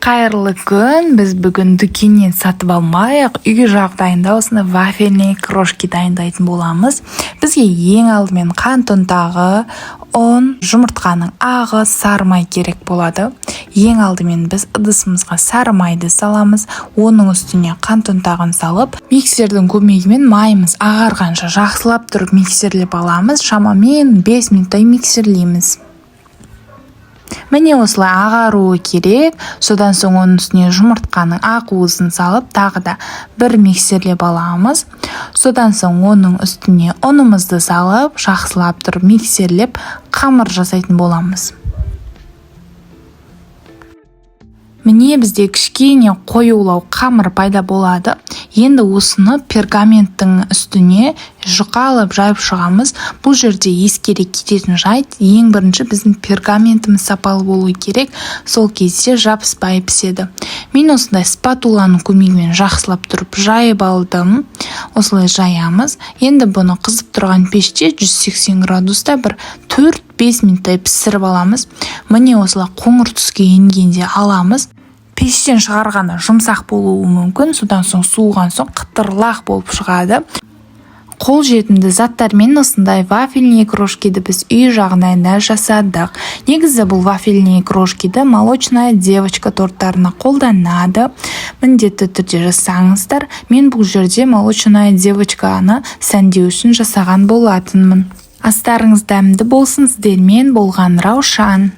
Қайырлы күн, біз бүгін дүкеннен сатып алмайық, үй жағдайында осыны вафельный крошки дайындайтын боламыз. Бізге ең алдымен қант ұнтағы, ұн, жұмыртқаның ағы, сары май керек болады. Ең алдымен біз ыдысымызға сары майды саламыз, оның үстіне қант ұнтағын салып, миксердің көмегімен майымыз ағарғанша жақсылап тұрып миксерлеп аламыз. Шамамен 5 минуттай миксерлейміз. Міне осылай ағаруы керек. Содан соң оның үстіне жұмыртқаның ақ уызын салып, тағы да бір миксерлеп аламыз. Содан соң оның үстіне ұнымызды салып, жақсылап тұрып миксерлеп қамыр жасайтын боламыз. Міне бізде кішкене қоюлау қамыр пайда болады. Енді осыны пергаменттің үстіне жұқалап жайып шығамыз. Бұл жерде ескере кететін жайт, ең бірінші біздің пергаментіміз сапалы болу керек. Сол кезде жабыспай піседі. Мен осындай спатуланың көмегімен жақсылап тұрып жайып алдым. Осылай жаямыз. Енді бұны қызып тұрған пеште 180 градуста бір 4-5 минуттай пісіріп аламыз. Міне осылай қоңыр түске енгенде аламыз. Пештен шығарғанда жұмсақ болуы мүмкін, содан соң суыған соң қытырлақ болып шығады. Қол жетімді заттармен осындай вафельный крошкиді біз үй жағдайында жасадық. Негізі бұл вафельный крошкиді молочная девочка торттарына қолданады. Міндетті түрде жасаңыздар. Мен бұл жерде молочная девочканы сәндеу үшін жасаған болатынмын. Астарыңыз дәмді болсын. Сіздермен болған Раушан.